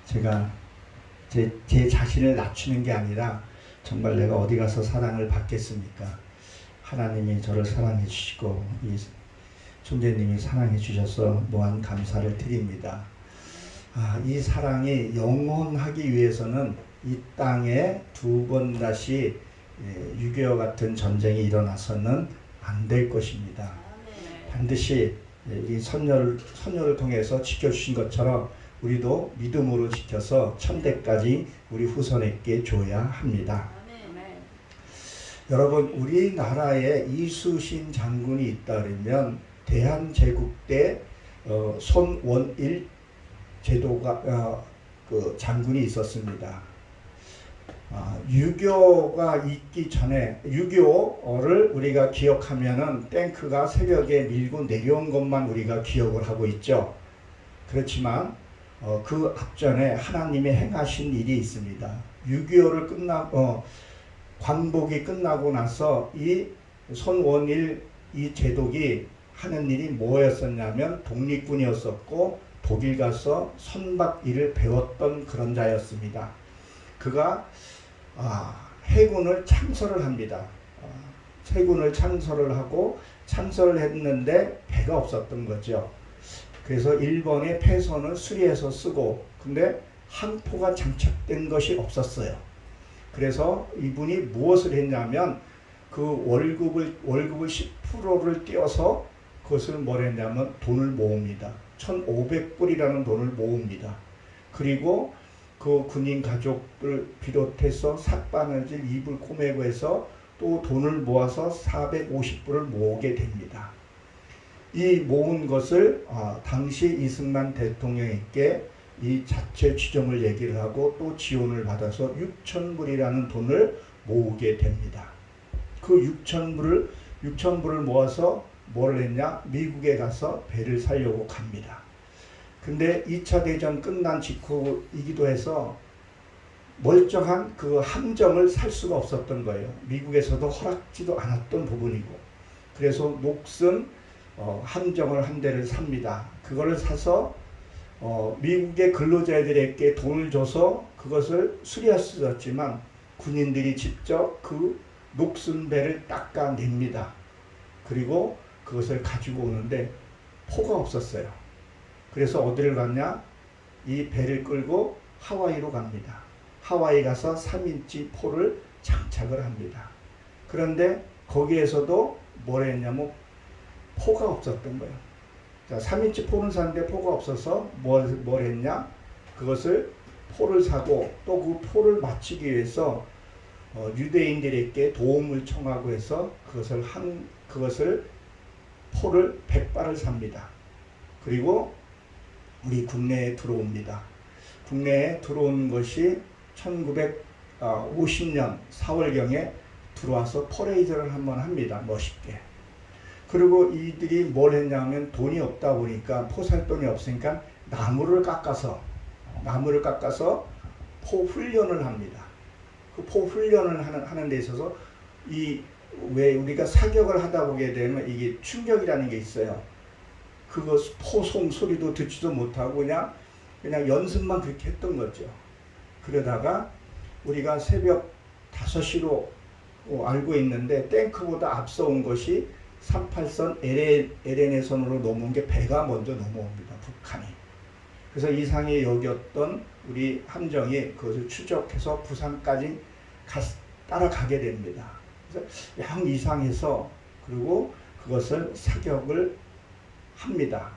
제가 제 자신을 낮추는 게 아니라 정말 내가 어디 가서 사랑을 받겠습니까? 하나님이 저를 사랑해 주시고 이 존재님이 사랑해 주셔서 무한 감사를 드립니다. 이 사랑이 영원하기 위해서는 이 땅에 두 번 다시 6.25 같은 전쟁이 일어나서는 안 될 것입니다. 반드시 이 선녀를 통해서 지켜주신 것처럼 우리도 믿음으로 지켜서 천대까지 우리 후손에게 줘야 합니다. 여러분, 우리나라에 이수신 장군이 있다 그러면 대한제국 때 손원일 제도가 그 장군이 있었습니다. 6.25가 있기 전에 6.25를 우리가 기억하면은 탱크가 새벽에 밀고 내려온 것만 우리가 기억을 하고 있죠. 그렇지만 그 앞전에 하나님이 행하신 일이 있습니다. 6.25를 광복이 끝나고 나서 이 손원일 이 제독이 하는 일이 뭐였었냐면 독립군이었었고 독일 가서 선박 일을 배웠던 그런 자였습니다. 그가 해군을 창설을 합니다. 해군을 창설을 하고 창설을 했는데 배가 없었던 거죠. 그래서 일본의 패선을 수리해서 쓰고 근데 항포가 장착된 것이 없었어요. 그래서 이분이 무엇을 했냐면 그 월급을 10%를 떼어서 그것을 뭘 했냐면 돈을 모읍니다. 1,500불이라는 돈을 모읍니다. 그리고 그 군인 가족들 비롯해서 삭바느질 이불 꼬매고 해서 또 돈을 모아서 450불을 모으게 됩니다. 이 모은 것을 당시 이승만 대통령에게 이 자체 추정을 얘기를 하고 또 지원을 받아서 6,000불이라는 돈을 모으게 됩니다. 그 6,000불을 모아서 뭘 했냐? 미국에 가서 배를 사려고 갑니다. 근데 2차 대전 끝난 직후이기도 해서 멀쩡한 그 함정을 살 수가 없었던 거예요. 미국에서도 허락지도 않았던 부분이고. 그래서 녹슨 함정을 한 대를 삽니다. 그거를 사서 미국의 근로자들에게 돈을 줘서 그것을 수리할 수 있었지만 군인들이 직접 그 녹슨 배를 닦아냅니다. 그리고 그것을 가지고 오는데 포가 없었어요. 그래서 어디를 갔냐? 이 배를 끌고 하와이로 갑니다. 하와이 가서 3인치 포를 장착을 합니다. 그런데 거기에서도 뭘 했냐면 포가 없었던 거예요. 자, 3인치 포는 사는데 포가 없어서 뭘 했냐? 그것을 포를 사고 또 그 포를 맞추기 위해서 유대인들에게 도움을 청하고 해서 그것을 포를 100발을 삽니다. 그리고 우리 국내에 들어옵니다. 국내에 들어온 것이 1950년 4월경에 들어와서 퍼레이드를 한번 합니다. 멋있게. 그리고 이들이 뭘 했냐면 돈이 없다 보니까 포 살 돈이 없으니까 나무를 깎아서 포 훈련을 합니다. 그 포 훈련을 하는 데 있어서 왜 우리가 사격을 하다 보게 되면 이게 충격이라는 게 있어요. 그거 포송 소리도 듣지도 못하고 그냥 연습만 그렇게 했던 거죠. 그러다가 우리가 새벽 5시로 알고 있는데 탱크보다 앞서온 것이 38선 LN해선으로 넘어온 게 배가 먼저 넘어옵니다. 북한이. 그래서 이상히 여겼던 우리 함정이 그것을 추적해서 부산까지 따라가게 됩니다. 그래서 영 이상해서 그리고 그것을 사격을 합니다.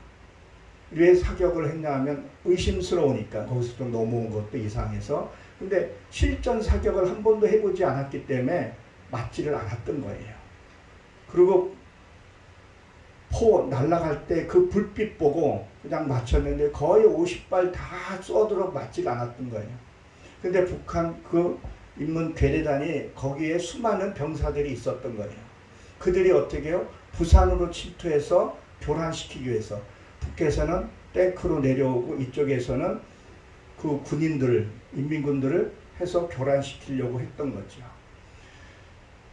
왜 사격을 했냐 하면 의심스러우니까 거기서 좀 넘어온 것도 이상해서. 근데 실전 사격을 한 번도 해보지 않았기 때문에 맞지를 않았던 거예요. 그리고 포 날아갈 때 그 불빛 보고 그냥 맞췄는데 거의 50발 다 쏘들어 맞지가 않았던 거예요. 근데 북한 그 인문 괴뢰단이 거기에 수많은 병사들이 있었던 거예요. 그들이 어떻게 해요? 부산으로 침투해서 교란시키기 위해서 북에서는 탱크로 내려오고 이쪽에서는 그 인민군들을 해서 교란시키려고 했던 거죠.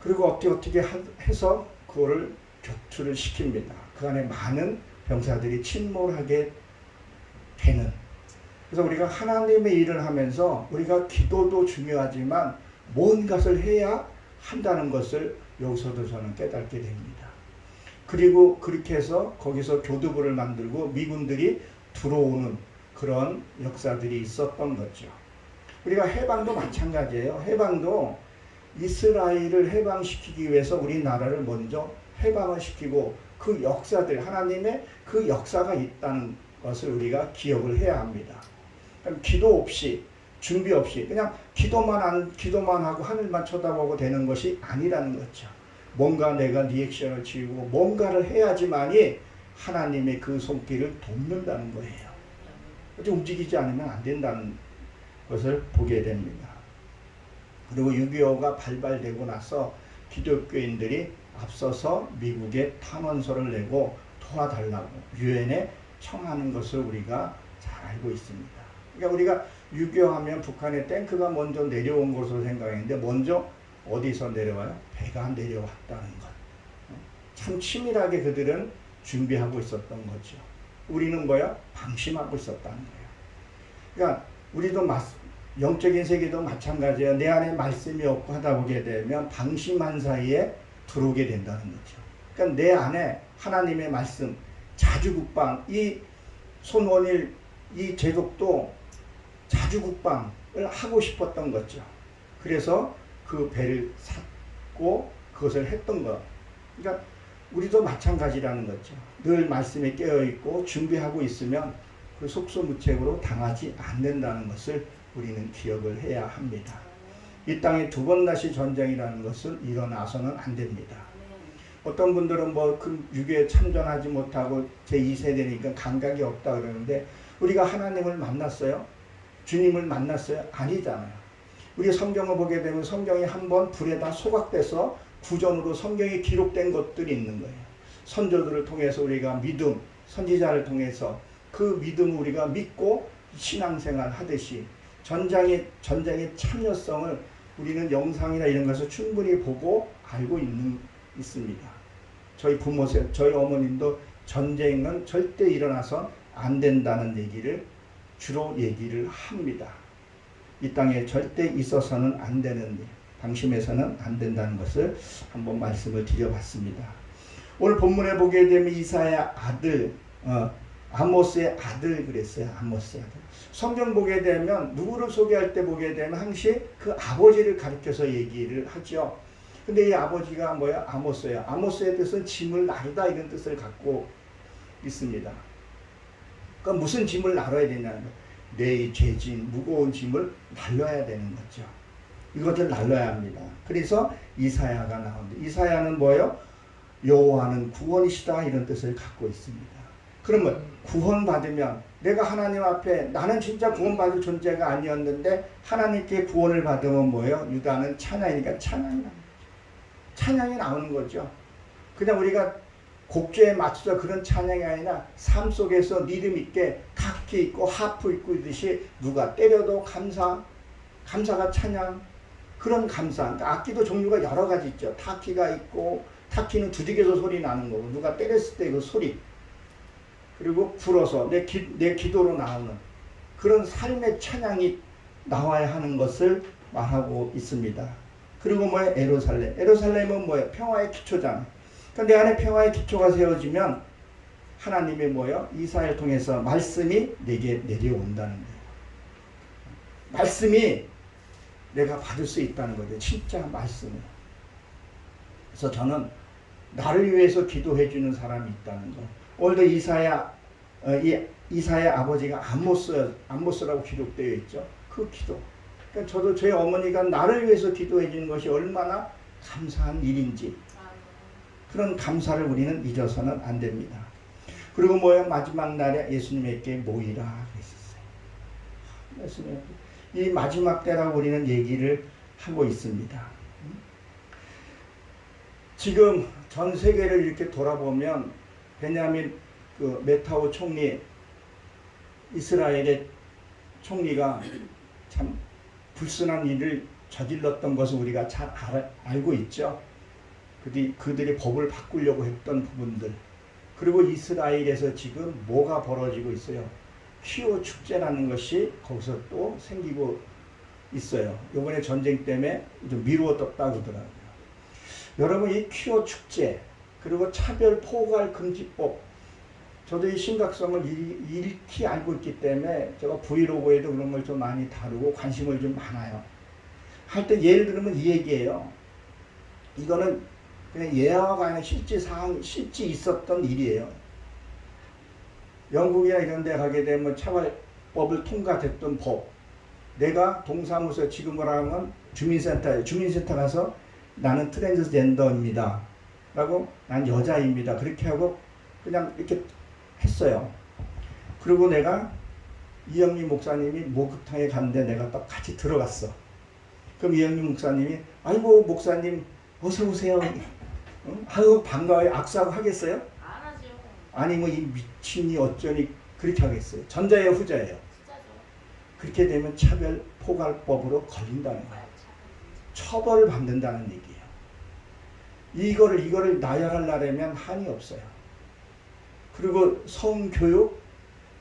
그리고 어떻게 해서 그거를 격추를 시킵니다. 그 안에 많은 병사들이 침몰하게 되는. 그래서 우리가 하나님의 일을 하면서 우리가 기도도 중요하지만 뭔가를 해야 한다는 것을 여기서도 저는 깨닫게 됩니다. 그리고 그렇게 해서 거기서 교두부를 만들고 미군들이 들어오는 그런 역사들이 있었던 거죠. 우리가 해방도 마찬가지예요. 해방도 이스라엘을 해방시키기 위해서 우리나라를 먼저 해방을 시키고 그 역사들, 하나님의 그 역사가 있다는 것을 우리가 기억을 해야 합니다. 기도 없이, 준비 없이 그냥 기도만 하고 하늘만 쳐다보고 되는 것이 아니라는 거죠. 뭔가 내가 리액션을 지우고 뭔가를 해야지만이 하나님의 그 손길을 돕는다는 거예요. 움직이지 않으면 안 된다는 것을 보게 됩니다. 그리고 6.25가 발발되고 나서 기독교인들이 앞서서 미국에 탄원서를 내고 도와달라고 유엔에 청하는 것을 우리가 잘 알고 있습니다. 그러니까 우리가 6.25 하면 북한의 탱크가 먼저 내려온 것으로 생각했는데 먼저 어디서 내려와요? 배가 내려왔다는 것. 참 치밀하게 그들은 준비하고 있었던 거죠. 우리는 뭐야? 방심하고 있었다는 거예요. 그러니까 우리도 영적인 세계도 마찬가지예요. 내 안에 말씀이 없고 하다 보게 되면 방심한 사이에 들어오게 된다는 거죠. 그러니까 내 안에 하나님의 말씀, 자주국방, 이 손원일 이 제독도 자주국방을 하고 싶었던 거죠. 그래서 그 배를 샀고 그것을 했던 것. 그러니까 우리도 마찬가지라는 거죠. 늘 말씀에 깨어있고 준비하고 있으면 그 속수무책으로 당하지 않는다는 것을 우리는 기억을 해야 합니다. 이 땅에 두 번 다시 전쟁이라는 것은 일어나서는 안 됩니다. 어떤 분들은 그 6.25에 참전하지 못하고 제2세대니까 감각이 없다 그러는데 우리가 하나님을 만났어요? 주님을 만났어요? 아니잖아요. 우리 성경을 보게 되면 성경이 한번 불에다 소각돼서 구전으로 성경에 기록된 것들이 있는 거예요. 선조들을 통해서 우리가 믿음, 선지자를 통해서 그 믿음을 우리가 믿고 신앙생활 하듯이 전쟁의 참여성을 우리는 영상이나 이런 것을 충분히 보고 알고 있습니다. 저희 부모, 저희 어머님도 전쟁은 절대 일어나서 안 된다는 얘기를 주로 얘기를 합니다. 이 땅에 절대 있어서는 안 되는 일, 방심해서는 안 된다는 것을 한번 말씀을 드려봤습니다. 오늘 본문에 보게 되면 이사야 아들, 아모스의 아들 그랬어요. 아모스의 아들. 성경 보게 되면 누구를 소개할 때 보게 되면 항상 그 아버지를 가리켜서 얘기를 하죠. 근데 이 아버지가 뭐야? 아모스예요. 아모스의 뜻은 짐을 나르다 이런 뜻을 갖고 있습니다. 그러니까 무슨 짐을 나눠야 되냐는 거예요. 내 죄진 무거운 짐을 날려야 되는 거죠. 이것을 날려야 합니다. 그래서 이사야가 나오는데 이사야는 뭐예요? 여호와는 구원이시다 이런 뜻을 갖고 있습니다. 그러면 구원받으면 내가 하나님 앞에 나는 진짜 구원받을 존재가 아니었는데 하나님께 구원을 받으면 뭐예요? 유다는 찬양이니까 찬양이 나옵니다. 찬양이 나오는 거죠. 그냥 우리가 곡조에 맞춰서 그런 찬양이 아니라 삶 속에서 리듬 있게 각기 있고 하프 있고 있듯이 누가 때려도 감사가 찬양, 그런 감사. 그러니까 악기도 종류가 여러 가지 있죠. 타키가 있고 타키는 두들겨서 소리 나는 거고 누가 때렸을 때 그 소리, 그리고 불어서 내 기도로 나오는 그런 삶의 찬양이 나와야 하는 것을 말하고 있습니다. 그리고 뭐예요? 예루살렘. 예루살렘은 뭐예요? 평화의 기초잖아요. 그러니까 내 안에 평화의 기초가 세워지면 하나님의 뭐예요? 이사야를 통해서 말씀이 내게 내려온다는 거예요. 말씀이 내가 받을 수 있다는 거죠. 진짜 말씀을. 그래서 저는 나를 위해서 기도해 주는 사람이 있다는 거. 오늘도 이사야 아버지가 암모스라고 기록되어 있죠. 그 기도. 그러니까 저도 제 어머니가 나를 위해서 기도해 주는 것이 얼마나 감사한 일인지 그런 감사를 우리는 잊어서는 안 됩니다. 그리고 뭐예요? 마지막 날에 예수님에게 모이라 그랬었어요. 이 마지막 때라고 우리는 얘기를 하고 있습니다. 지금 전 세계를 이렇게 돌아보면 베냐민 메타오 총리, 이스라엘의 총리가 참 불순한 일을 저질렀던 것을 우리가 잘 알고 있죠. 그들이 법을 바꾸려고 했던 부분들. 그리고 이스라엘에서 지금 뭐가 벌어지고 있어요? 퀴오 축제라는 것이 거기서 또 생기고 있어요. 이번에 전쟁 때문에 좀 미루어졌다고 그러더라고요. 여러분, 이 퀴오 축제 그리고 차별 포괄 금지법, 저도 이 심각성을 익히 알고 있기 때문에 제가 브이로그에도 그런 걸 좀 많이 다루고 관심을 좀 많아요. 할 때 예를 들면 이 얘기예요. 이거는 그냥 예화가 아니라 실제 있었던 일이에요. 영국이나 이런 데 가게 되면 차별법을 통과됐던 법. 내가 동사무소 지금으로 하면 주민센터 가서 나는 트랜스젠더입니다. 라고 난 여자입니다. 그렇게 하고 그냥 이렇게 했어요. 그리고 내가 이영림 목사님이 목욕탕에 갔는데 내가 딱 같이 들어갔어. 그럼 이영림 목사님이 아이고 목사님 어서 오세요. 응? 아유 반가워요. 악수하고 하겠어요? 안 하죠. 아니 뭐 이 미친이 어쩌니 그렇게 하겠어요. 전자예요, 후자예요? 진짜죠. 그렇게 되면 차별 포괄법으로 걸린다는 거예요. 처벌을 받는다는 얘기예요. 이거를 나열하려면 한이 없어요. 그리고 성교육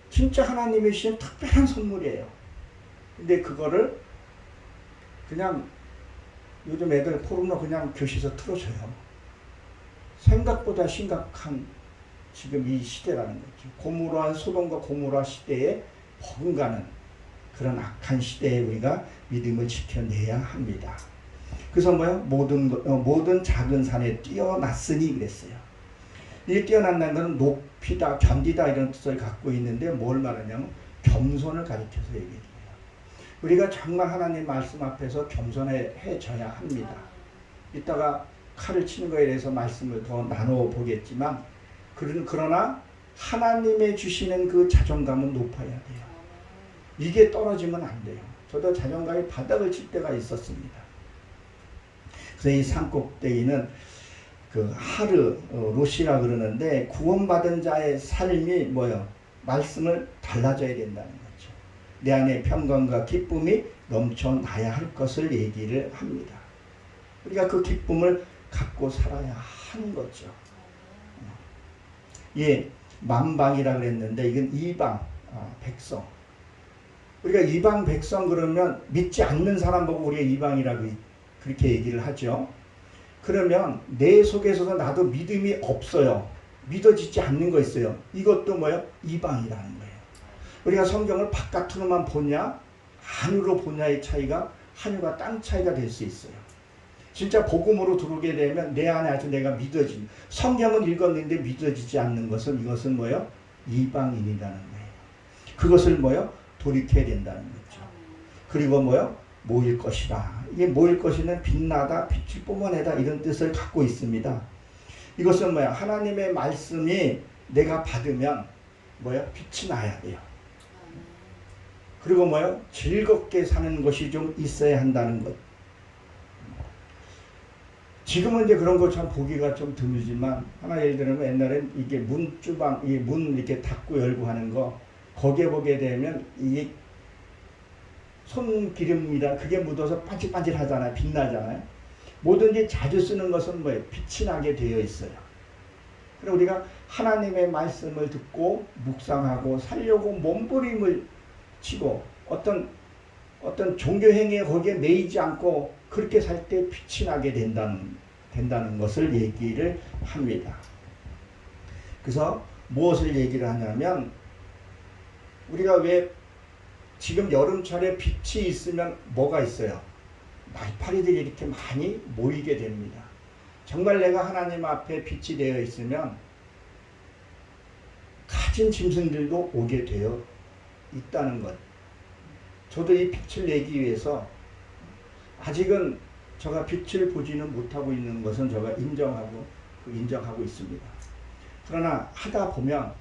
진짜 하나님이 주신 특별한 선물이에요. 근데 그거를 그냥 요즘 애들 포르노 그냥 교실에서 틀어줘요. 생각보다 심각한 지금 이 시대라는 거죠. 고무로한 소돔과 고무라 시대에 버금가는 그런 악한 시대에 우리가 믿음을 지켜내야 합니다. 그래서 모든 작은 산에 뛰어났으니 그랬어요. 이 뛰어난다는 것은 높이다, 견디다 이런 뜻을 갖고 있는데 뭘 말하냐면 겸손을 가리켜서 얘기해요. 우리가 정말 하나님 말씀 앞에서 겸손해져야 합니다. 이따가 칼을 치는 거에 대해서 말씀을 더 나눠보겠지만 그러나 하나님의 주시는 그 자존감은 높아야 돼요. 이게 떨어지면 안 돼요. 저도 자존감이 바닥을 칠 때가 있었습니다. 그래서 이 산꼭대기는 그 로시라 그러는데 구원받은 자의 삶이 뭐요? 말씀을 달라져야 된다는 거죠. 내 안에 평강과 기쁨이 넘쳐나야 할 것을 얘기를 합니다. 우리가 그 기쁨을 갖고 살아야 하는 거죠. 예, 만방이라 그랬는데 이건 이방 백성. 우리가 이방 백성 그러면 믿지 않는 사람 보고 우리가 이방이라고 그렇게 얘기를 하죠. 그러면 내 속에서도 나도 믿음이 없어요. 믿어지지 않는 거 있어요. 이것도 뭐예요? 이방이라는 거예요. 우리가 성경을 바깥으로만 보냐 안으로 보냐의 차이가 하늘과 땅 차이가 될 수 있어요. 진짜 복음으로 들어오게 되면 내 안에 아주 내가 믿어진 성경은 읽었는데 믿어지지 않는 것은 이것은 뭐예요? 이방인이라는 거예요. 그것을 뭐예요? 돌이켜야 된다는 거죠. 그리고 뭐예요? 모일 것이다. 이게 모일 것이는 빛나다, 빛을 뿜어내다 이런 뜻을 갖고 있습니다. 이것은 뭐야? 하나님의 말씀이 내가 받으면 뭐야? 빛이 나야 돼요. 그리고 뭐요? 즐겁게 사는 것이 좀 있어야 한다는 것. 지금은 이제 그런 거 참 보기가 좀 드물지만 하나 예를 들면 옛날엔 이게 문주방, 이 문 이렇게 닫고 열고 하는 거 거기에 보게 되면 이게 손기름이라 그게 묻어서 반질반질 하잖아요. 빛나잖아요. 뭐든지 자주 쓰는 것은 뭐예요? 빛이 나게 되어 있어요. 그래서 우리가 하나님의 말씀을 듣고 묵상하고 살려고 몸부림을 치고 어떤 종교 행위에 거기에 매이지 않고 그렇게 살 때 빛이 나게 된다는 것을 얘기를 합니다. 그래서 무엇을 얘기를 하냐면 우리가 왜 지금 여름철에 빛이 있으면 뭐가 있어요? 날파리들이 이렇게 많이 모이게 됩니다. 정말 내가 하나님 앞에 빛이 되어 있으면 가진 짐승들도 오게 되어 있다는 것. 저도 이 빛을 내기 위해서 아직은 제가 빛을 보지는 못하고 있는 것은 제가 인정하고 있습니다. 그러나 하다 보면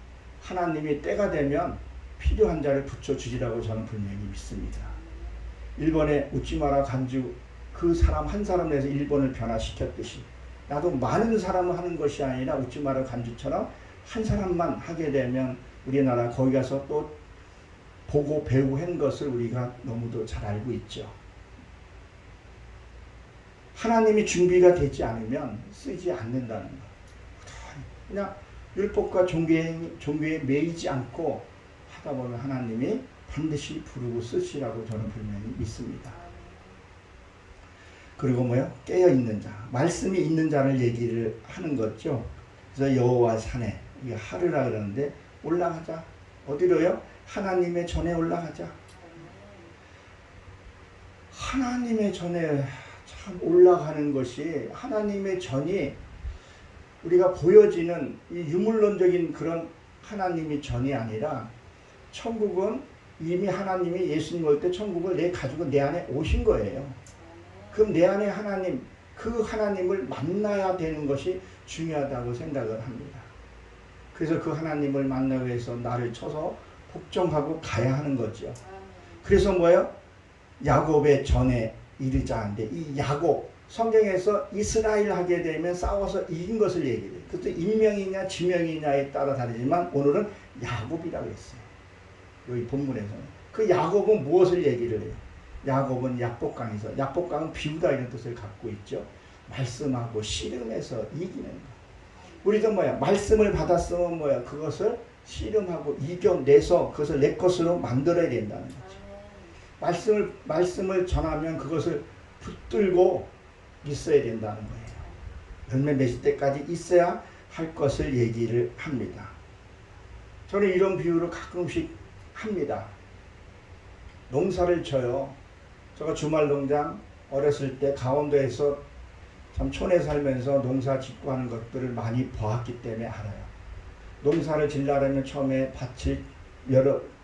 하나님이 때가 되면 필요한 자를 붙여주시라고 저는 분명히 믿습니다. 일본의 우찌마라 간주 그 사람 한 사람 내서 일본을 변화시켰듯이 나도 많은 사람을 하는 것이 아니라 우찌마라 간주처럼 한 사람만 하게 되면 우리나라 거기 가서 또 보고 배우고 한 것을 우리가 너무도 잘 알고 있죠. 하나님이 준비가 되지 않으면 쓰지 않는다는 것. 그냥 율법과 종교에 매이지 않고 하다 보면 하나님이 반드시 부르고 쓰시라고 저는 분명히 믿습니다. 그리고 뭐요? 깨어있는 자, 말씀이 있는 자를 얘기를 하는 거죠. 그래서 여호와 산에, 이게 하르라 그러는데 올라가자. 어디로요? 하나님의 전에 올라가자. 하나님의 전에 참 올라가는 것이, 하나님의 전이 우리가 보여지는 이 유물론적인 그런 하나님이 전이 아니라, 천국은 이미 하나님이 예수님 올 때 천국을 가지고 내 안에 오신 거예요. 그럼 내 안에 하나님, 그 하나님을 만나야 되는 것이 중요하다고 생각을 합니다. 그래서 그 하나님을 만나기 위해서 나를 쳐서 복종하고 가야 하는 거죠. 그래서 뭐예요? 야곱의 전에 이르자 하는데, 이 야곱, 성경에서 이스라엘 하게 되면 싸워서 이긴 것을 얘기해요. 그것도 인명이냐 지명이냐에 따라 다르지만 오늘은 야곱이라고 했어요. 여기 본문에서는. 그 야곱은 무엇을 얘기를 해요? 야곱은 약복강에서, 약복강은 비우다 이런 뜻을 갖고 있죠. 말씀하고 씨름해서 이기는 거. 우리도 뭐야? 말씀을 받았으면 뭐야? 그것을 씨름하고 이겨내서 그것을 내 것으로 만들어야 된다는 거죠. 말씀을 전하면 그것을 붙들고 있어야 된다는 거예요. 열매 맺을 때까지 있어야 할 것을 얘기를 합니다. 저는 이런 비유를 가끔씩 합니다. 농사를 쳐요. 제가 주말농장 어렸을 때 강원도에서 참 촌에 살면서 농사 짓고 하는 것들을 많이 보았기 때문에 알아요. 농사를 지려면 처음에 밭을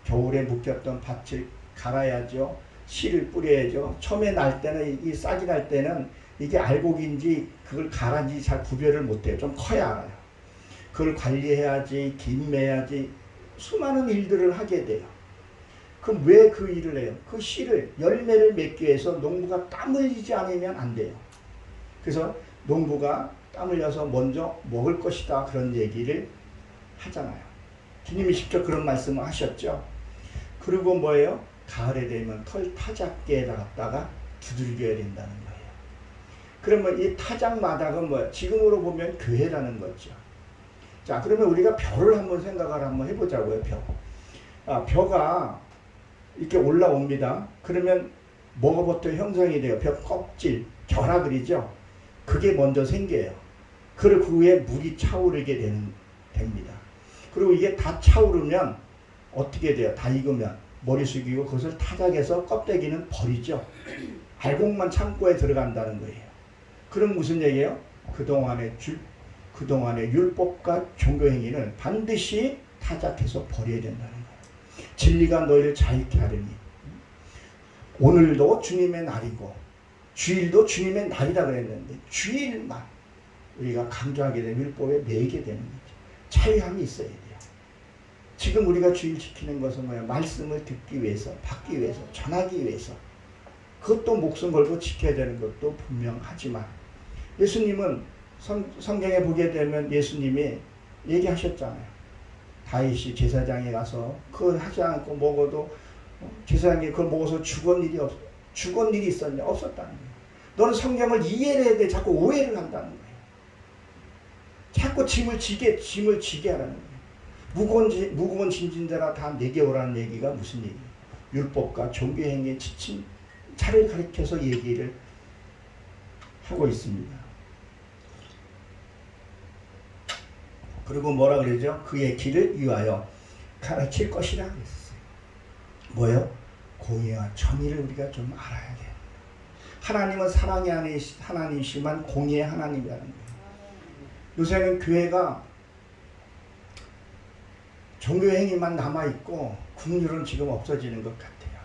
겨울에 묶였던 밭을 갈아야죠. 씨를 뿌려야죠. 처음에 날 때는, 이 싹이 날 때는 이게 알곡인지 그걸 갈아인지 잘 구별을 못해요. 좀 커야 알아요. 그걸 관리해야지, 김매야지, 수많은 일들을 하게 돼요. 그럼 왜 그 일을 해요? 그 씨를, 열매를 맺기 위해서 농부가 땀 흘리지 않으면 안 돼요. 그래서 농부가 땀 흘려서 먼저 먹을 것이다, 그런 얘기를 하잖아요. 주님이 직접 그런 말씀을 하셨죠. 그리고 뭐예요? 가을에 되면 털 타작개에다 갖다가 두들겨야 된다는 거예요. 그러면 이 타작마당은 뭐예요? 지금으로 보면 교회라는 거죠. 자, 그러면 우리가 벼를 한번 생각을 한번 해보자고요. 벼가 이렇게 올라옵니다. 그러면 뭐가부터 형성이 돼요? 벼 껍질, 결라 그리죠. 그게 먼저 생겨요. 그리고 그 후에 물이 차오르게 됩니다. 그리고 이게 다 차오르면 어떻게 돼요? 다 익으면 머리 숙이고 그것을 타작해서 껍데기는 버리죠. 알곡만 창고에 들어간다는 거예요. 그럼 무슨 얘기예요? 그동안의 율법과 종교행위는 반드시 타작해서 버려야 된다는 거예요. 진리가 너희를 자유케 하려니. 오늘도 주님의 날이고 주일도 주님의 날이라 그랬는데 주일만 우리가 강조하게 되면 율법에 매게 되는 거죠. 자유함이 있어야 돼요. 지금 우리가 주일 지키는 것은 뭐예요? 말씀을 듣기 위해서, 받기 위해서, 전하기 위해서. 그것도 목숨 걸고 지켜야 되는 것도 분명하지만, 예수님은 성경에 보게 되면 예수님이 얘기하셨잖아요. 다윗이 제사장에 가서 그걸 하지 않고 먹어도 제사장이 그걸 먹어서 죽은 일이 있었냐? 없었다는 거예요. 너는 성경을 이해를 해야 돼. 자꾸 오해를 한다는 거예요. 자꾸 짐을 지게 하라는 거예요. 무거운 짐진 자라 다 내게 오라는 얘기가 무슨 얘기예요? 율법과 종교행위에 지친 자를 가리켜서 얘기를 하고 있습니다. 그리고 뭐라 그러죠? 그의 길을 위하여 가르칠 것이라 그랬어요. 뭐요? 공의와 정의를 우리가 좀 알아야 돼요. 하나님은 사랑의 하나님이시만 공의의 하나님이라는 거예요. 요새는 교회가 종교행위만 남아있고 긍휼은 지금 없어지는 것 같아요.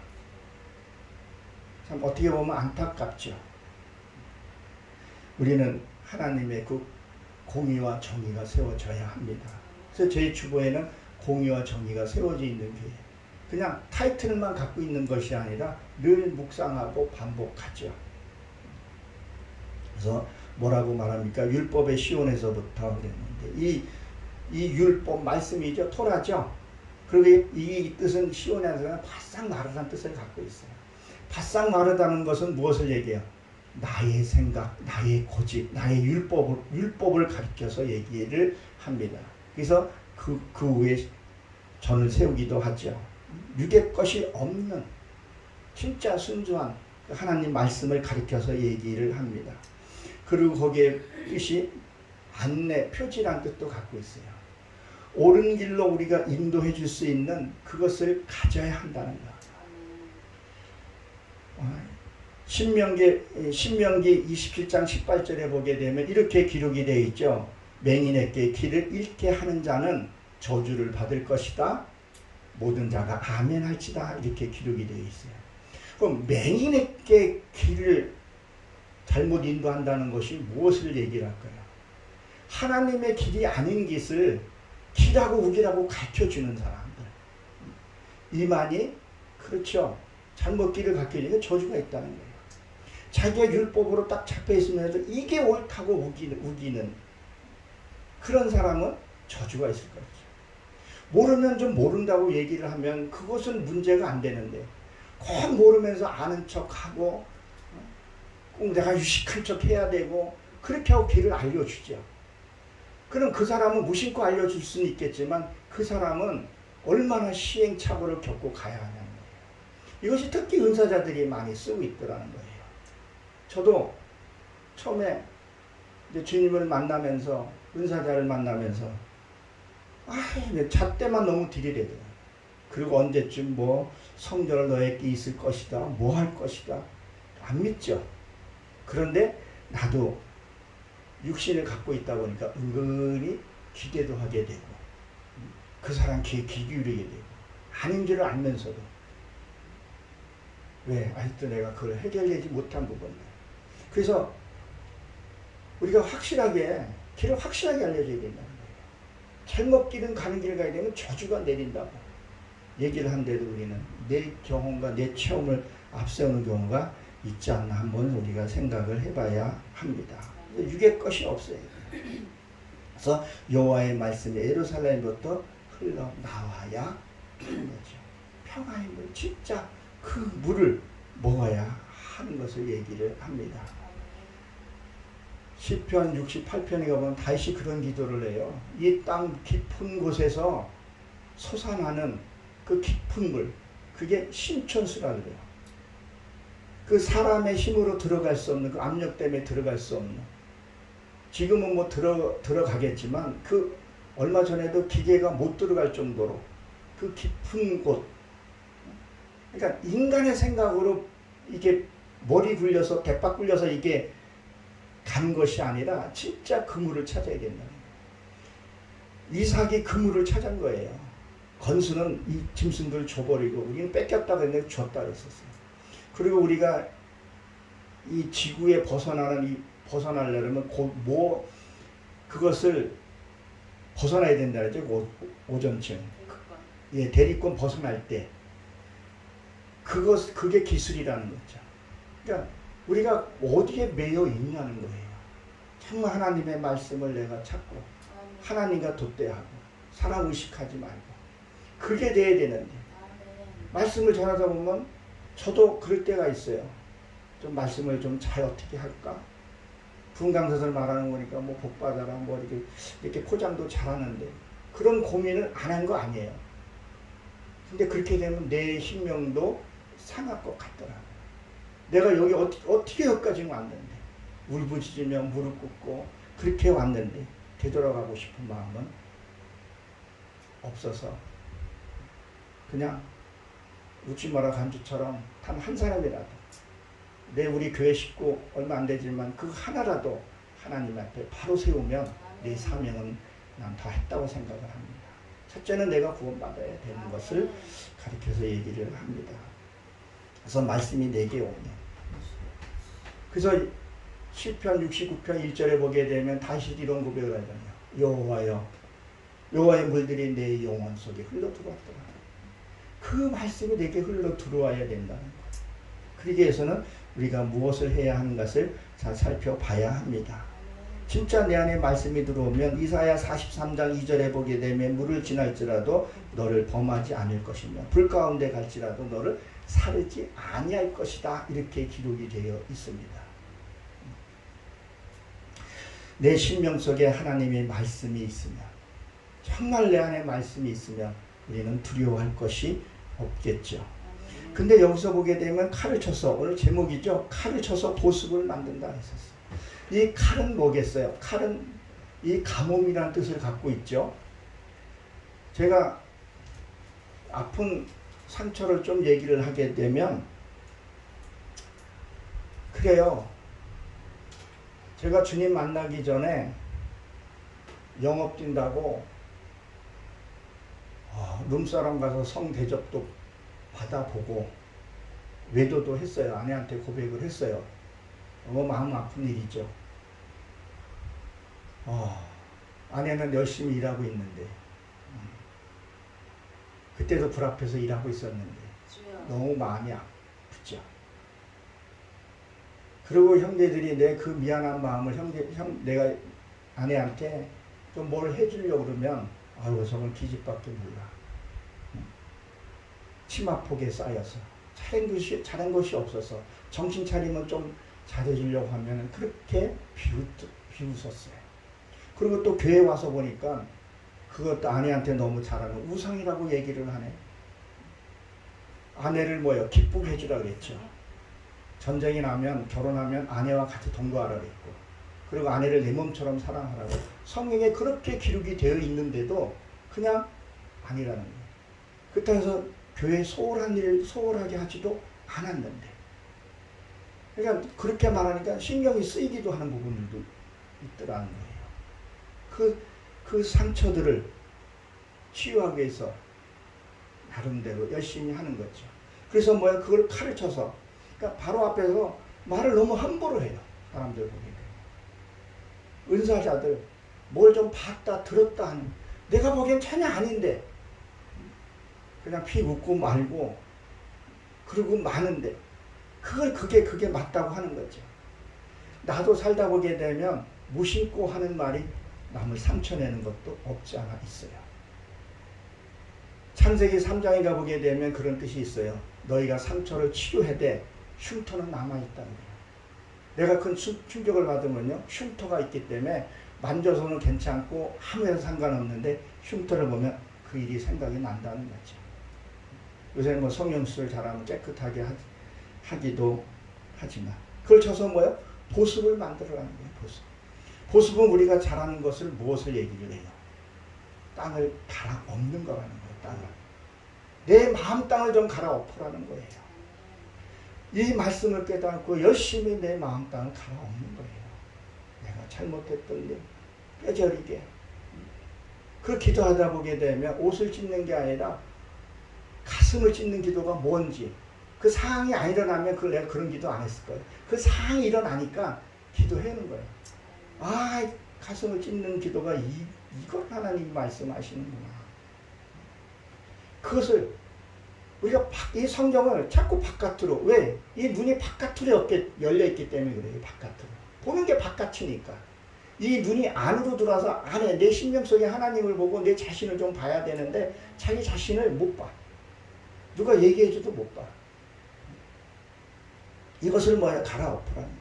참 어떻게 보면 안타깝죠. 우리는 하나님의 그 공의와 정의가 세워져야 합니다. 그래서 저희 주보에는 공의와 정의가 세워져 있는 교회. 그냥 타이틀만 갖고 있는 것이 아니라 늘 묵상하고 반복하죠. 그래서 뭐라고 말합니까? 율법의 시온에서부터 그랬는데 이 율법 말씀이죠. 토라죠. 그리고 이 뜻은 시온에서는 바싹 마르다는 뜻을 갖고 있어요. 바싹 마르다는 것은 무엇을 얘기해요? 나의 생각, 나의 고집, 나의 율법을 가리켜서 얘기를 합니다. 그래서 그 후에 전을 세우기도 하죠. 육의 것이 없는 진짜 순수한 하나님 말씀을 가리켜서 얘기를 합니다. 그리고 거기에 뜻이 안내, 표지란 뜻도 갖고 있어요. 옳은 길로 우리가 인도해 줄 수 있는 그것을 가져야 한다는 거. 신명기 27장 18절에 보게 되면 이렇게 기록이 되어 있죠. 맹인에게 길을 잃게 하는 자는 저주를 받을 것이다. 모든 자가 아멘 할지다. 이렇게 기록이 되어 있어요. 그럼 맹인에게 길을 잘못 인도한다는 것이 무엇을 얘기를 할까요? 하나님의 길이 아닌 길을 길하고 우기라고 가르쳐주는 사람들. 이만이 그렇죠. 잘못 길을 가르쳐주니까 저주가 있다는 거예요. 자기가 율법으로 딱 잡혀 있으면서 이게 옳다고 우기는 그런 사람은 저주가 있을 거죠. 모르면 좀 모른다고 얘기를 하면 그것은 문제가 안 되는데 꼭 모르면서 아는 척하고 꼭 내가 유식한 척 해야 되고 그렇게 하고 길을 알려주죠. 그럼 그 사람은 무심코 알려줄 수는 있겠지만 그 사람은 얼마나 시행착오를 겪고 가야 하냐는 거예요. 이것이 특히 은사자들이 많이 쓰고 있더라는 거예요. 저도 처음에 이제 주님을 만나면서 은사자를 만나면서 잣대만 너무 들이대더라고요. 그리고 언제쯤 뭐 성전을 너에게 있을 것이다. 뭐 할 것이다. 안 믿죠. 그런데 나도 육신을 갖고 있다 보니까 은근히 기대도 하게 되고 그 사람 귀에 귀 기울이게 되고 아닌 줄을 알면서도 왜 아직도 내가 그걸 해결되지 못한 부분들. 그래서 우리가 확실하게 길을 확실하게 알려줘야 된다는 거예요. 잘못 길은 가는 길 가야 되면 저주가 내린다고 얘기를 한데도 우리는 내 경험과 내 체험을 앞세우는 경우가 있지 않나 한번 우리가 생각을 해봐야 합니다. 육의 것이 없어요. 그래서 여호와의 말씀이 예루살렘부터 흘러나와야 하는 거죠. 평화의 물, 진짜 그 물을 먹어야 하는 것을 얘기를 합니다. 시편 68편에 가보면 다시 그런 기도를 해요. 이 땅 깊은 곳에서 솟아나는 그 깊은 물, 그게 신천수라 그래요. 그 사람의 힘으로 들어갈 수 없는, 그 압력 때문에 들어갈 수 없는, 지금은 뭐 들어가겠지만 그 얼마 전에도 기계가 못 들어갈 정도로 그 깊은 곳, 그러니까 인간의 생각으로 이게 머리 굴려서 대박 굴려서 이게 간 것이 아니라 진짜 그물을 찾아야 된다는 거예요. 이삭이 그물을 찾은 거예요. 건수는 이 짐승들 줘버리고 우리는 뺏겼다고 했는데 줬다 그랬었어요. 그리고 우리가 이 지구에 벗어나려면 그것을 벗어나야 된다 그랬죠. 오존층. 예, 대리권 벗어날 때. 그게 기술이라는 거죠. 그러니까 우리가 어디에 매여 있냐는 거예요. 정말 하나님의 말씀을 내가 찾고 하나님과 돛대하고 사람 의식하지 말고 그게 돼야 되는데 말씀을 전하다 보면 저도 그럴 때가 있어요. 좀 말씀을 좀 잘 어떻게 할까? 부흥 강사들 말하는 거니까 뭐 복받아라 뭐 이렇게 포장도 잘하는데 그런 고민을 안 한 거 아니에요. 근데 그렇게 되면 내 신명도 상할 것 같더라고요. 내가 여기 어떻게 여기까지 왔는데 울부짖으며 무릎 꿇고 그렇게 왔는데 되돌아가고 싶은 마음은 없어서 그냥 웃지마라 간주처럼 단 한 사람이라도 우리 교회 식구 얼마 안 되지만 그 하나라도 하나님 앞에 바로 세우면 내 사명은 난 다 했다고 생각을 합니다. 첫째는 내가 구원받아야 되는 것을 가르쳐서 얘기를 합니다. 그래서 말씀이 내게 오면 그래서 시편 69편 1절에 보게 되면 다시 이런 고백을 하잖아요. 여호와여 여호와의 물들이 내 영혼 속에 흘러 들어왔더라. 그 말씀이 내게 흘러 들어와야 된다는 거예요. 그러기 위해서는 우리가 무엇을 해야 하는 것을 잘 살펴봐야 합니다. 진짜 내 안에 말씀이 들어오면 이사야 43장 2절에 보게 되면 물을 지날지라도 너를 범하지 않을 것이며 불 가운데 갈지라도 너를 사르지 아니할 것이다. 이렇게 기록이 되어 있습니다. 내 심령 속에 하나님의 말씀이 있으면 정말 내 안에 말씀이 있으면 우리는 두려워할 것이 없겠죠. 근데 여기서 보게 되면 칼을 쳐서, 오늘 제목이죠. 칼을 쳐서 보습을 만든다 했었어요. 이 칼은 뭐겠어요? 칼은 이 가뭄이라는 뜻을 갖고 있죠. 제가 아픈 상처를 좀 얘기를 하게 되면, 그래요. 제가 주님 만나기 전에 영업 뛴다고 룸사롱 가서 성 대접도 받아보고 외도도 했어요. 아내한테 고백을 했어요. 너무 마음 아픈 일이죠. 아내는 열심히 일하고 있는데, 그때도 불 앞에서 일하고 있었는데 너무 마음이 아프죠. 그리고 형제들이 내 그 미안한 마음을 내가 아내한테 좀 뭘 해주려고 그러면, 아유, 저건 기집밖에 몰라. 치마폭에 쌓여서 잘한 것이 없어서 정신 차리면 좀 잘해주려고 하면 그렇게 비웃었어요. 그리고 또 교회 와서 보니까 그것도 아내한테 너무 잘하는 우상이라고 얘기를 하네. 아내를 기쁘게 해주라 그랬죠. 전쟁이 나면, 결혼하면 아내와 같이 동거하라 그랬고, 그리고 아내를 내 몸처럼 사랑하라고 성경에 그렇게 기록이 되어 있는데도 그냥 아니라는 거예요. 그렇다고 해서 교회 소홀한 일을 소홀하게 하지도 않았는데, 그러니까 그렇게 말하니까 신경이 쓰이기도 하는 부분들도 있더라는 거예요. 그 상처들을 치유하기 위해서 나름대로 열심히 하는 거죠. 그래서 그걸 칼을 쳐서, 그러니까 바로 앞에서 말을 너무 함부로 해요. 사람들 보게 되면. 은사자들 뭘 좀 봤다 들었다 하는, 내가 보기엔 전혀 아닌데 그냥 피 묻고 말고 그러고 마는데 그게 맞다고 하는 거죠. 나도 살다 보게 되면 무심코 하는 말이 남을 상처내는 것도 없지 않아 있어요. 창세기 3장에 가보게 되면 그런 뜻이 있어요. 너희가 상처를 치료해대 흉터는 남아있다는 거예요. 내가 큰 충격을 받으면요, 흉터가 있기 때문에 만져서는 괜찮고 아무런 상관없는데 흉터를 보면 그 일이 생각이 난다는 거죠. 요새 성형수술 잘하면 깨끗하게 하기도 하지만, 그걸 쳐서 보습을 만들어라는 거예요. 보습은 우리가 잘하는 것을 무엇을 얘기를 해요? 땅을 갈아엎는 거라는 거예요. 땅을. 내 마음 땅을 좀 갈아엎으라는 거예요. 이 말씀을 깨닫고 열심히 내 마음 땅을 갈아엎는 거예요. 내가 잘못했던 일 뼈저리게. 그 기도하다 보게 되면 옷을 찢는 게 아니라 가슴을 찢는 기도가 뭔지, 그 상황이 안 일어나면 내가 그런 기도 안 했을 거예요. 그 상황이 일어나니까 기도하는 거예요. 가슴을 찢는 기도가 이걸 하나님이 말씀하시는구나. 그것을 우리가 이 성경을 자꾸 바깥으로, 왜? 이 눈이 바깥으로 열려있기 때문에 그래요. 바깥으로. 보는 게 바깥이니까. 이 눈이 안으로 들어와서 안에 내 심령 속에 하나님을 보고 내 자신을 좀 봐야 되는데 자기 자신을 못 봐. 누가 얘기해줘도 못 봐. 이것을 갈아엎으라는 거예요.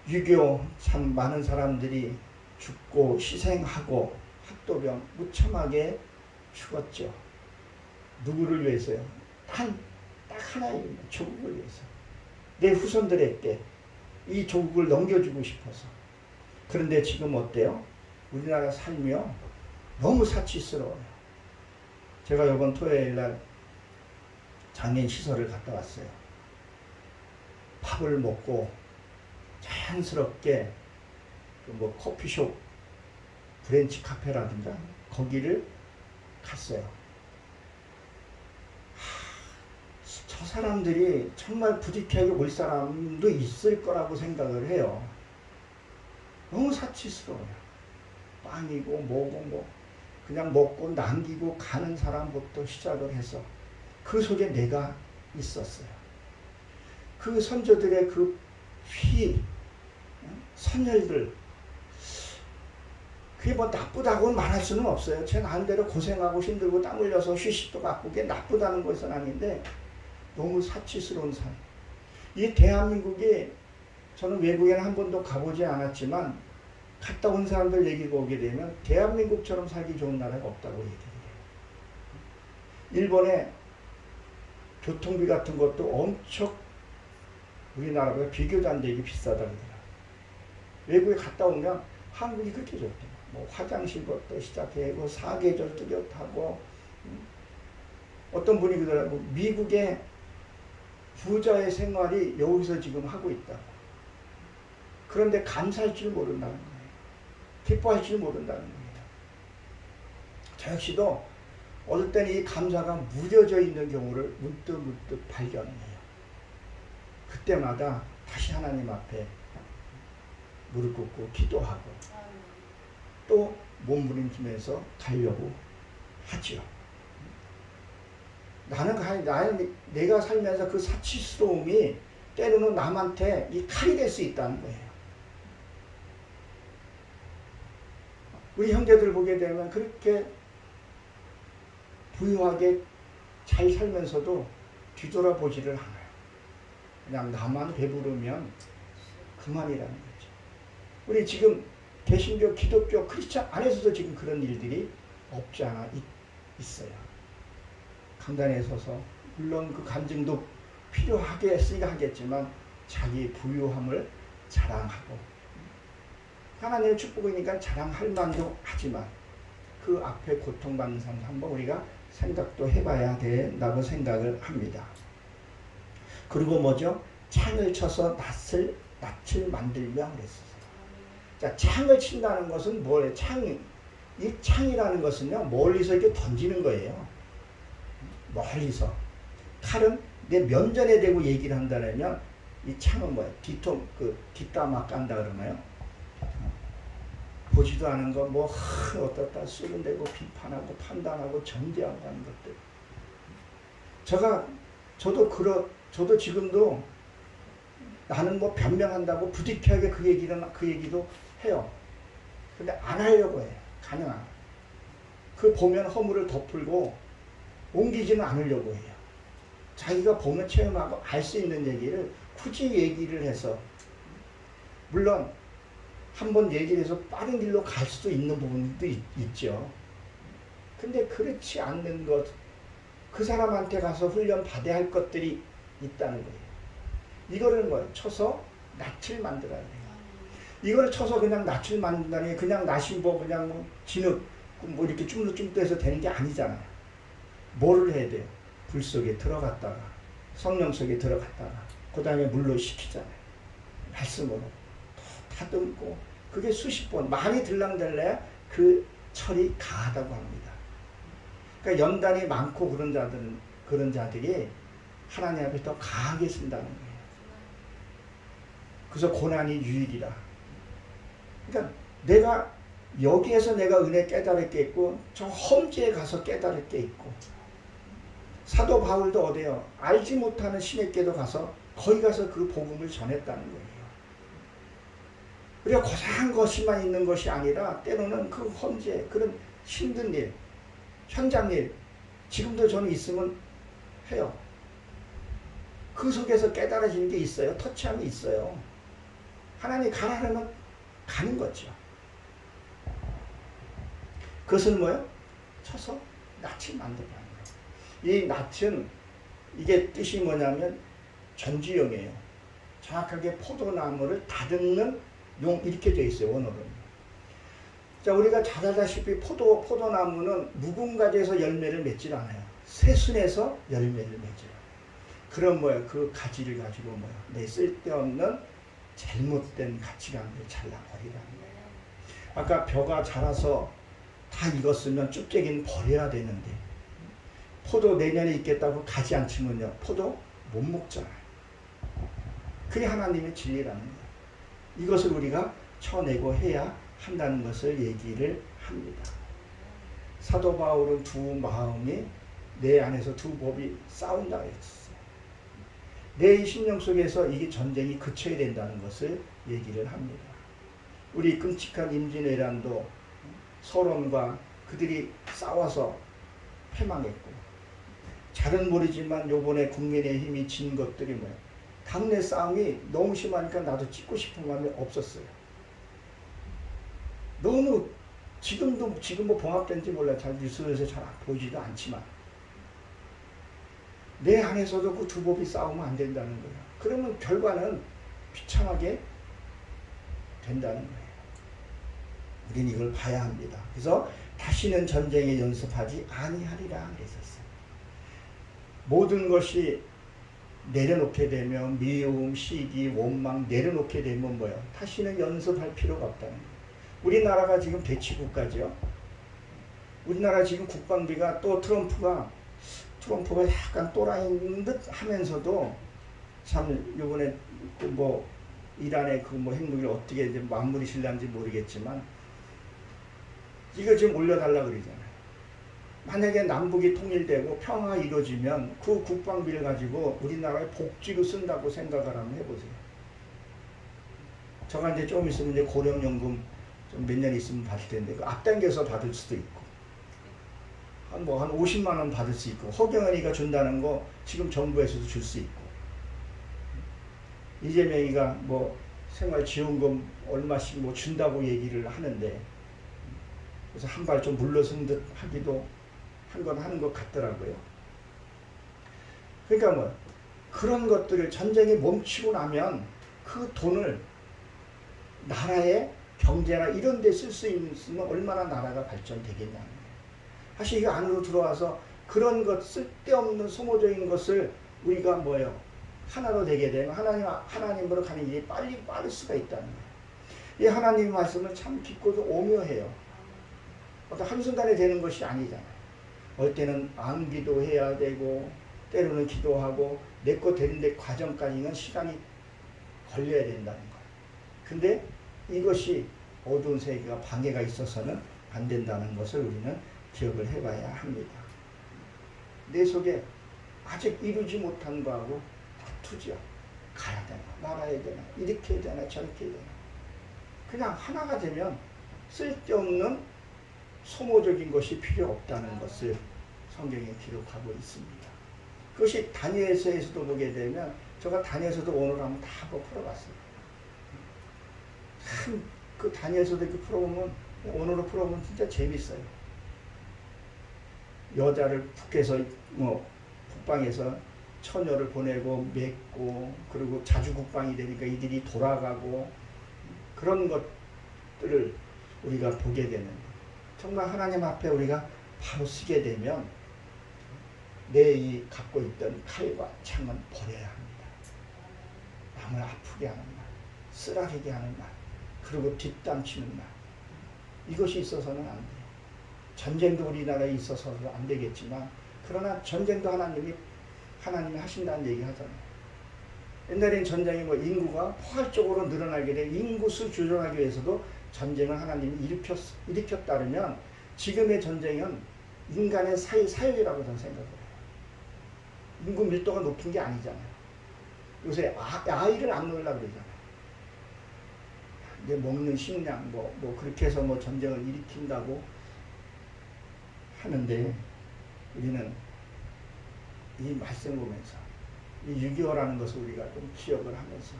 유교 참 많은 사람들이 죽고 희생하고 학도병 무참하게 죽었죠. 누구를 위해서요? 딱 하나입니다. 조국을 위해서. 내 후손들에게 이 조국을 넘겨주고 싶어서. 그런데 지금 어때요? 우리나라 삶이요, 너무 사치스러워요. 제가 이번 토요일날 장애인 시설을 갔다 왔어요. 밥을 먹고 자연스럽게 커피숍, 브랜치 카페라든가 거기를 갔어요. 저 사람들이 정말 부득이하게 올 사람도 있을 거라고 생각을 해요. 너무 사치스러워요. 빵이고 뭐고 그냥 먹고 남기고 가는 사람부터 시작을 해서 그 속에 내가 있었어요. 그 선조들의 그 선열들, 그게 나쁘다고는 말할 수는 없어요. 제 나름대로 고생하고 힘들고 땀 흘려서 휴식도 갖고 그게 나쁘다는 것은 아닌데 너무 사치스러운 삶. 이 대한민국이, 저는 외국에는 한 번도 가보지 않았지만 갔다 온 사람들 얘기 보게 되면 대한민국처럼 살기 좋은 나라가 없다고 얘기를 해요. 일본의 교통비 같은 것도 엄청 우리나라보다 비교도 안 되게 비싸다고 그러더라고요. 외국에 갔다 오면 한국이 그렇게 좋대요. 뭐 화장실부터 시작해고 사계절 뚜렷하고 어떤 분이 그러더라고요. 미국의 부자의 생활이 여기서 지금 하고 있다고. 그런데 감사할 줄 모른다는 거예요. 기뻐할 줄 모른다는 거예요. 저 역시도 어떨 때는 이 감사가 무뎌져 있는 경우를 문득 발견해요. 그때마다 다시 하나님 앞에 무릎 꿇고 기도하고 또 몸부림치면서 가려고 하지요. 나는 내가 살면서 그 사치스러움이 때로는 남한테 이 칼이 될 수 있다는 거예요. 우리 형제들 보게 되면 그렇게 부유하게 잘 살면서도 뒤돌아보지를 않아요. 그냥 나만 배부르면 그만이라는 거죠. 우리 지금 개신교, 기독교, 크리스찬 안에서도 지금 그런 일들이 없지 않아 있어요. 강단에 서서 물론 그 간증도 필요하게 했으니까 하겠지만 자기 부유함을 자랑하고 하나님의 축복이니까 자랑할 만도 하지만 그 앞에 고통받는 사람 한번 우리가 생각도 해봐야 된다고 생각을 합니다. 그리고 뭐죠? 창을 쳐서 낯을 만들며 그랬어요. 자, 창을 친다는 것은 뭐예요? 이 창이라는 것은요, 멀리서 이렇게 던지는 거예요. 멀리서. 칼은 내 면전에 대고 얘기를 한다면 이 창은 뭐예요? 뒷담화 깐다 그러나요? 보지도 않은 거, 어떻다 쓰는데고 비판하고 판단하고 정죄하고 하는 것들. 저도 지금도 나는 변명한다고 부득이하게 그 얘기도 해요. 근데 안 하려고 해요. 가능한. 그 보면 허물을 덮으고 옮기지는 않으려고 해요. 자기가 보면 체험하고 알 수 있는 얘기를 굳이 얘기를 해서 물론 한번 얘기를 해서 빠른 길로 갈 수도 있는 부분도 있죠. 근데 그렇지 않는 것, 그 사람한테 가서 훈련 받아야 할 것들이 있다는 거예요. 이거를 쳐서 낯을 만들어야 돼요. 이거를 쳐서 그냥 낯을 만든다는 게 그냥 낯이 그냥 진흙 이렇게 쭈물쭈물해서 되는 게 아니잖아요. 뭐를 해야 돼요? 불 속에 들어갔다가 성령 속에 들어갔다가 그 다음에 물로 식히잖아요. 말씀으로 다듬고 그게 수십 번 많이 들락달래야 그 철이 가하다고 합니다. 그러니까 연단이 많고 그런 자들이 하나님 앞에 더 강하게 쓴다는 거예요. 그래서 고난이 유일이라. 그러니까 내가 여기에서 내가 은혜 깨달을 게 있고 저 험지에 가서 깨달을 게 있고 사도 바울도 어디요? 알지 못하는 신에게도 가서 거기 가서 그 복음을 전했다는 거예요. 우리가 고상한 것이만 있는 것이 아니라 때로는 그 험지에 그런 힘든 일, 현장 일 지금도 저는 있으면 해요. 그 속에서 깨달아지는 게 있어요. 터치함이 있어요. 하나님이 가라면 가는 거죠. 그것은 뭐예요? 쳐서 낯을 만들어가는 거예요. 이 낯은 이게 뜻이 뭐냐면 전지용이에요. 정확하게 포도나무를 다듬는 용 이렇게 되어 있어요. 원어로는. 자, 우리가 잘 알다시피 포도나무는 무궁가지에서 열매를 맺질 않아요. 새순에서 열매를 맺어요. 그럼 뭐예요? 그 가지를 가지고 뭐예요? 내 쓸데없는 잘못된 가치관을 잘라버리라는 거예요. 아까 벼가 자라서 다 익었으면 쭉재기는 버려야 되는데 포도 내년에 있겠다고 가지 않치면요. 포도 못 먹잖아요. 그게 하나님의 진리라는 거예요. 이것을 우리가 쳐내고 해야 한다는 것을 얘기를 합니다. 사도 바울은 두 마음이 내 안에서 두 법이 싸운다고 했어요. 내 심령 속에서 이게 전쟁이 그쳐야 된다는 것을 얘기를 합니다. 우리 끔찍한 임진왜란도 서론과 그들이 싸워서 패망했고 잘은 모르지만 요번에 국민의힘이 진 것들이 뭐예요? 당내 싸움이 너무 심하니까 나도 찍고 싶은 마음이 없었어요. 너무 지금 뭐 봉합된지 몰라. 잘 뉴스에서 잘 보이지도 않지만 내 안에서도 그 두 법이 싸우면 안 된다는 거예요. 그러면 결과는 비참하게 된다는 거예요. 우리는 이걸 봐야 합니다. 그래서 다시는 전쟁에 연습하지 아니하리라 그랬었어요. 모든 것이 내려놓게 되면 미움, 시기, 원망 내려놓게 되면 뭐예요? 다시는 연습할 필요가 없다는 거예요. 우리나라가 지금 대치국가죠. 우리나라 지금 국방비가 또 트럼프가 약간 또라이인 듯 하면서도 참 요번에 그 뭐 이란의 그 뭐 핵무기를 어떻게 이제 마무리 실는지 모르겠지만 이거 지금 올려달라 그러잖아요. 만약에 남북이 통일되고 평화가 이루어지면 그 국방비를 가지고 우리나라의 복지로 쓴다고 생각을 한번 해보세요. 저가 이제 좀 있으면 이제 고령연금 좀 몇 년 있으면 받을 텐데 그 앞당겨서 받을 수도 있고 한 50만 원 받을 수 있고 허경환이가 준다는 거 지금 정부에서도 줄 수 있고 이재명이가 뭐 생활지원금 얼마씩 뭐 준다고 얘기를 하는데 그래서 한 발 좀 물러선 듯 하기도 한 건 하는 것 같더라고요. 그러니까 뭐 그런 것들을 전쟁이 멈추고 나면 그 돈을 나라의 경제나 이런 데 쓸 수 있으면 얼마나 나라가 발전되겠냐는 거예요. 사실 이거 안으로 들어와서 그런 것 쓸데없는 소모적인 것을 우리가 뭐예요? 하나로 되게 되면 하나님으로 가는 일이 빨리 빠를 수가 있다는 거예요. 이 하나님의 말씀은 참 깊고도 오묘해요. 어떤 한순간에 되는 것이 아니잖아요. 어떨 때는 암기도 해야 되고 때로는 기도하고 내 거 되는데 과정까지는 시간이 걸려야 된다는 거예요. 근데 이것이 어두운 세계가 방해가 있어서는 안 된다는 것을 우리는 기억을 해봐야 합니다. 내 속에 아직 이루지 못한 거하고 다투죠. 가야 되나 말아야 되나 이렇게 해야 되나 저렇게 해야 되나 그냥 하나가 되면 쓸데없는 소모적인 것이 필요 없다는 것을 성경에 기록하고 있습니다. 그것이 다니엘서에서도 보게 되면 제가 다니엘서도 오늘 한번 다 한번 풀어봤어요. 참 그 다니엘서도 이렇게 풀어보면 오늘로 풀어보면 진짜 재밌어요. 여자를 북에서 뭐 북방에서 처녀를 보내고 맺고 그리고 자주국방이 되니까 이들이 돌아가고 그런 것들을 우리가 보게 되는데 정말 하나님 앞에 우리가 바로 서게 되면 내 이 갖고 있던 칼과 창은 버려야 합니다. 남을 아프게 하는 말, 쓰라리게 하는 말, 그리고 뒷담치는 말 이것이 있어서는 안 돼요. 전쟁도 우리나라에 있어서도 안 되겠지만 그러나 전쟁도 하나님이 하신다는 얘기 하잖아요. 옛날엔 전쟁이 뭐 인구가 포괄적으로 늘어나게 돼 인구수 조절하기 위해서도 전쟁을 하나님이 일으켰다면 지금의 전쟁은 인간의 사역이라고 저는 생각을 해요. 인구 밀도가 높은 게 아니잖아요. 요새 아이를 안 놓으려고 그러잖아요. 이제 먹는 식량 뭐 그렇게 해서 뭐 전쟁을 일으킨다고 하는데 우리는 이 말씀 보면서 이 6.25라는 것을 우리가 좀 기억을 하면서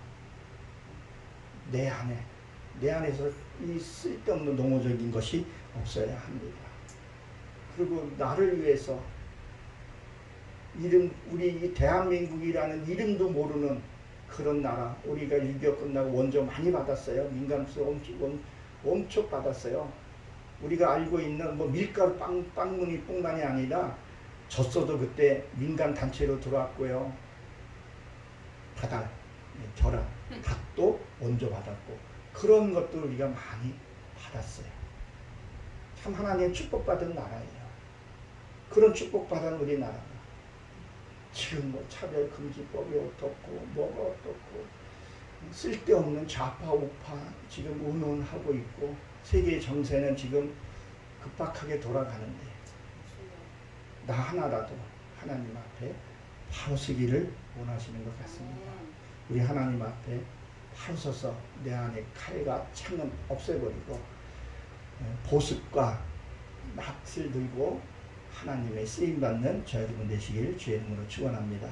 내 안에서 이 쓸데없는 농어적인 것이 없어야 합니다. 그리고 나를 위해서 우리 대한민국이라는 이름도 모르는 그런 나라 우리가 6.25 끝나고 원조 많이 받았어요. 민감수 엄청 받았어요. 우리가 알고 있는 뭐 밀가루 빵문이 뿐만이 아니라 젖소도 그때 민간 단체로 들어왔고요. 계란, 닭도 원조 받았고 그런 것도 우리가 많이 받았어요. 참 하나님의 축복받은 나라예요. 그런 축복받은 우리나라가 지금 뭐 차별금지법이 어떻고 뭐가 어떻고 쓸데없는 좌파 우파 지금 운운하고 있고 세계의 정세는 지금 급박하게 돌아가는데 나 하나라도 하나님 앞에 바로 서기를 원하시는 것 같습니다. 우리 하나님 앞에 바로 서서 내 안에 칼과 창은 없애버리고 보습과 낫을 들고 하나님의 쓰임받는 저 여러분 되시길 주의 이름으로 축원합니다.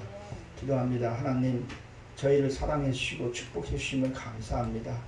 기도합니다. 하나님 저희를 사랑해 주시고 축복해 주시면 감사합니다.